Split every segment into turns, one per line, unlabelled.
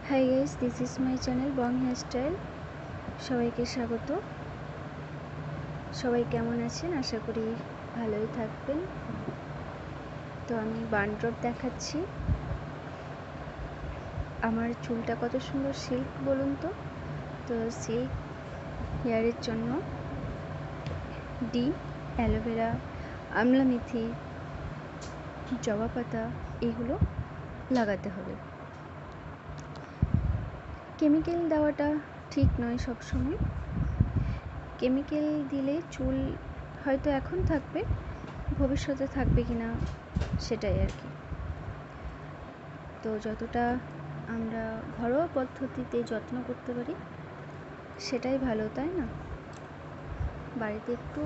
Hi guys, this is my channel Bong hairstyle. সবাইকে স্বাগত। সবাই কেমন আছেন? আশা করি ভালোই থাকবেন। তো আমি বান ড্রপ দেখাচ্ছি। আমার চুলটা কত সুন্দর সিল্ক বলুন তো। তো সিল্ক হেয়ারের জন্য ডিম, অ্যালোভেরা, আমলা মেথি, জবা পাতা এগুলো লাগাতে হবে। কেমিক্যাল দেওয়াটা ঠিক নয় সব সময়। কেমিক্যাল দিলে চুল হয়তো এখন থাকবে, ভবিষ্যতে থাকবে কিনা সেটাই আর কি। তো যতটা আমরা ঘরোয়া পদ্ধতিতে যত্ন করতে পারি সেটাই ভালো, তাই না? বাড়িতে একটু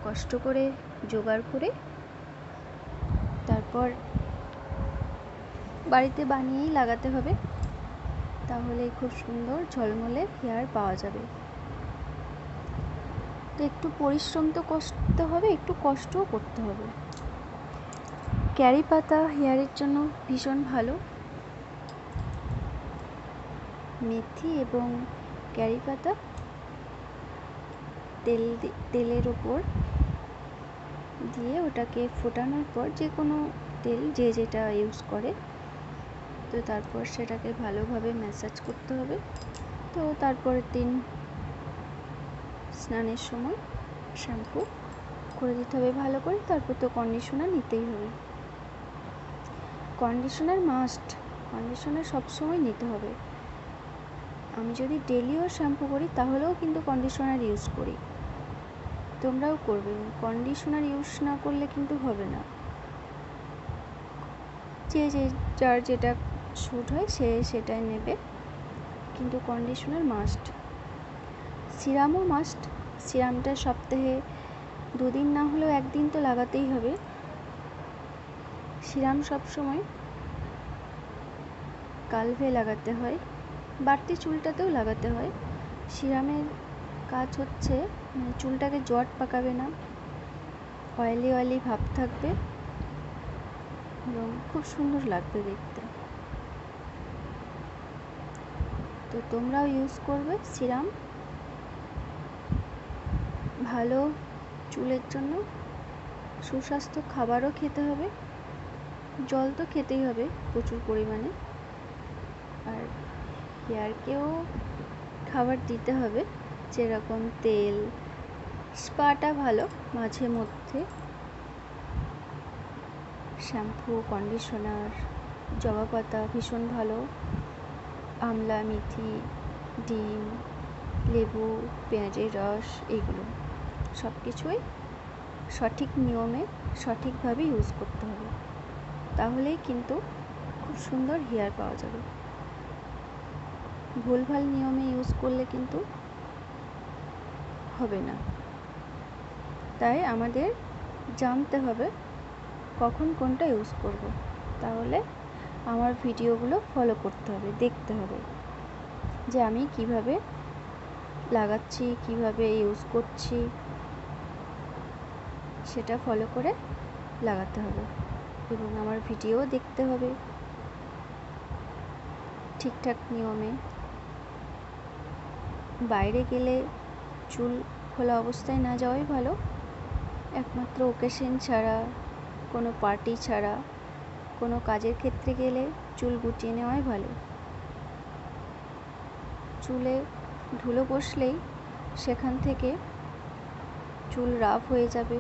কষ্ট করে জোগাড় করে তারপর বাড়িতে বানিয়েই লাগাতে হবে, তাহলে খুব সুন্দর ঝলমলে হেয়ার পাওয়া যাবে। তো একটু পরিশ্রম তো করতে হবে, একটু কষ্টও করতে হবে। ক্যারি পাতা হেয়ারের জন্য ভীষণ ভালো। মেথি এবং ক্যারি পাতা তেলের ওপর দিয়ে ওটাকে ফোটানোর পর, যে কোনো তেল যে যেটা ইউজ করে, তো তারপর সেটাকে ভালোভাবে ম্যাসাজ করতে হবে। তো তারপরের দিন স্নানের সময় শ্যাম্পু করে দিতে হবে ভালো করে। তারপর তো কন্ডিশনার নিতেই হবে। কন্ডিশনার মাস্ট, কন্ডিশনার সবসময় নিতে হবে। আমি যদি ডেলিও শ্যাম্পু করি তাহলেও কিন্তু কন্ডিশনার ইউজ করি, তোমরাও করবে। কন্ডিশনার ইউজ না করলে কিন্তু হবে না। যার যেটা স্যুট হয় সে সেটাই নেবে, কিন্তু কন্ডিশনার মাস্ট। সিরামও মাস্ট। সিরামটা সপ্তাহে 2 দিন না হলেও 1 দিন তো লাগাতেই হবে। সিরাম সবসময় কালভে লাগাতে হয়, বাড়তি চুলটাতেও লাগাতে হয়। সিরামের কাজ হচ্ছে চুলটাকে জট পাকাবে না, অয়েলি অয়েলি ভাব থাকবে এবং খুব সুন্দর লাগবে দেখতে। তো তোমরাও ইউজ করবে সিরাম। ভালো চুলের জন্য সুস্বাস্থ্য খাবারও খেতে হবে, জল তো খেতেই হবে প্রচুর পরিমাণে, আর হেয়ারকেও খাবার দিতে হবে, যেরকম তেল, স্পাটা ভালো মাঝে মধ্যে, শ্যাম্পু, কন্ডিশনার, জবা পাতা ভীষণ ভালো, আমলা, মেথি, ডিম, লেবু, পেঁয়াজের রস, এগুলো সব কিছুই সঠিক নিয়মে সঠিকভাবে ইউজ করতে হবে, তাহলেই কিন্তু খুব সুন্দর হেয়ার পাওয়া যাবে। ভুলভাল নিয়মে ইউজ করলে কিন্তু হবে না। তাই আমাদের জানতে হবে কখন কোনটা ইউজ করব, তাহলে আমার ভিডিওগুলো ফলো করতে হবে, দেখতে হবে যে আমি কিভাবে লাগাচ্ছি, কিভাবে ইউজ করছি, সেটা ফলো করে লাগাতে হবে। এবং আমার ভিডিও দেখতে হবে ঠিকঠাক নিয়মে। বাইরে গেলে চুল খোলা অবস্থায় না যাওয়াই ভালো, একমাত্র ওকেশন ছাড়া, কোনো পার্টি ছাড়া, কোনো কাজের ক্ষেত্রে গেলে চুল গুটিয়ে নেওয়াই ভালো। চুলে ধুলো বসলেই সেখান থেকে চুল রাফ হয়ে যাবে।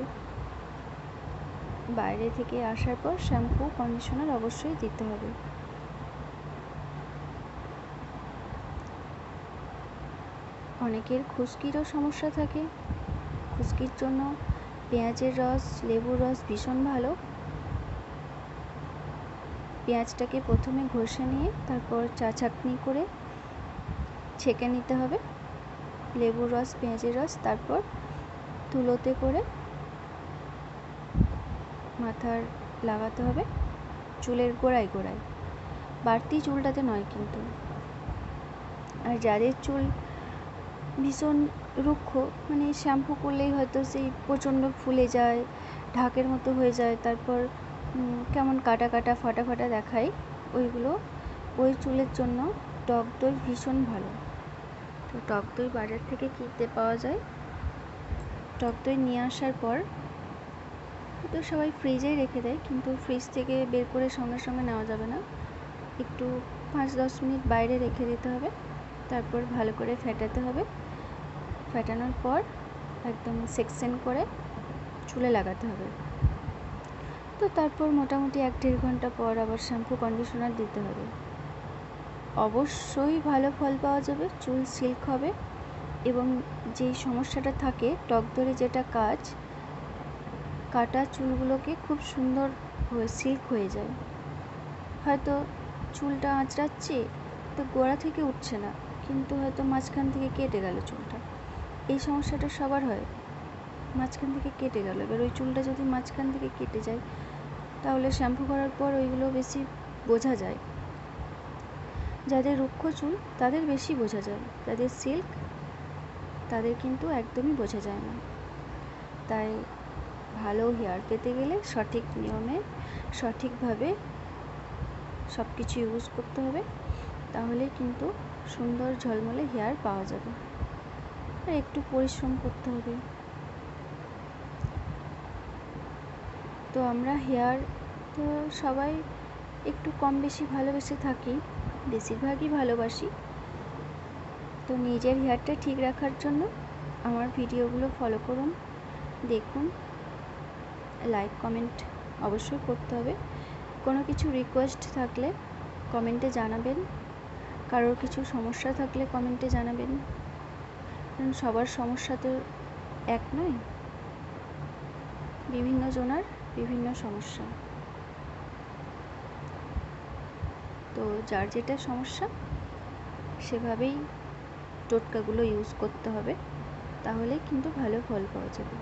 বাইরে থেকে আসার পর শ্যাম্পু, কন্ডিশনার অবশ্যই দিতে হবে। অনেকের খুশকিরও সমস্যা থাকে, খুশকির জন্য পেঁয়াজের রস, লেবুর রস ভীষণ ভালো। পেঁয়াজটাকে প্রথমে ঘষে নিয়ে তারপর চা ছাঁকনি করে ছেঁকে নিতে হবে, লেবুর রস, পেঁয়াজের রস, তারপর তুলোতে করে মাথার লাগাতে হবে, চুলের গোড়ায় গোড়ায়, বাড়তি চুলটাতে নয় কিন্তু। আর যাদের চুল ভীষণ রুক্ষ, মানে শ্যাম্পু করলেই হয়তো সেই প্রচণ্ড ফুলে যায়, ঢাকের মতো হয়ে যায়, তারপর কেমন কাটা কাটা ফাটা ফাটা দেখায়, ওইগুলো ওই চুলের জন্য টক দই ভীষণ ভালো। তো টক দই বাজার থেকে কিনতে পাওয়া যায়। টক দই নিয়ে আসার পর তো সবাই ফ্রিজেই রেখে দেয়, কিন্তু ফ্রিজ থেকে বের করে সঙ্গে সঙ্গে নেওয়া যাবে না, একটু 5-10 মিনিট বাইরে রেখে দিতে হবে। তারপর ভালো করে ফেটাতে হবে। ফেটানোর পর একদম সেকশন করে চুলে লাগাতে হবে। তো তারপর মোটামুটি 1-1.5 ঘন্টা পর আবার শ্যাম্পু কন্ডিশনার দিতে হবে। অবশ্যই ভালো ফল পাওয়া যাবে, চুল সিল্ক হবে। এবং যেই সমস্যাটা থাকে টক দইয়ে, যেটা কাজ, কাটা চুলগুলোকে খুব সুন্দর সিল্ক হয়ে যায়। হয়তো চুলটা আঁচড়াচ্ছি তো গোড়া থেকে উঠছে না, কিন্তু হয়তো মাঝখান থেকে কেটে গেল চুলটা। এই সমস্যাটা সবার হয়, মাঝখান থেকে কেটে গেল। এবার ওই চুলটা যদি মাঝখান থেকে কেটে যায় তাহলে শ্যাম্পু করার পর ওইগুলো বেশি বোঝা যায়। যাদের রুক্ষ চুল তাদের বেশি বোঝা যায়, যাদের সিল্ক তাদের কিন্তু একদমই বোঝা যায় না। তাই ভালো হেয়ার পেতে গেলে সঠিক নিয়মে সঠিকভাবে সব কিছু ইউজ করতে হবে, তাহলে কিন্তু সুন্দর ঝলমলে হেয়ার পাওয়া যাবে। আর একটু পরিশ্রম করতে হবে। তো আমরা হেয়ার তো সবাই একটু কম বেশি ভালোবেসে থাকি, বেশিরভাগই ভালোবাসি। তো নিজের হেয়ারটা ঠিক রাখার জন্য আমার ভিডিওগুলো ফলো করুন, দেখুন, লাইক কমেন্ট অবশ্যই করতে হবে। কোনো কিছু রিকোয়েস্ট থাকলে কমেন্টে জানাবেন, কারোর কিছু সমস্যা থাকলে কমেন্টে জানাবেন, কারণ সবার সমস্যা তো এক নয়, বিভিন্ন জনার বিভিন্ন সমস্যা। তো যার যেটা সমস্যা সেভাবেই টোটকাগুলো ইউজ করতে হবে, তাহলে কিন্তু ভালো ফল পাওয়া যাবে।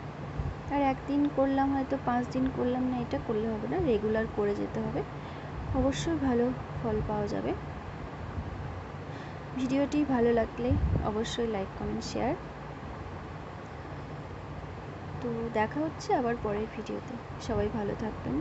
আর একদিন করলাম, হয়তো 5 দিন করলাম না, এটা করলে হবে না, রেগুলার করে যেতে হবে, অবশ্যই ভালো ফল পাওয়া যাবে। ভিডিওটি ভালো লাগলে অবশ্যই লাইক কমেন্ট শেয়ার। তো দেখা হচ্ছে আবার পরের ভিডিওতে। সবাই ভালো থাকবেন।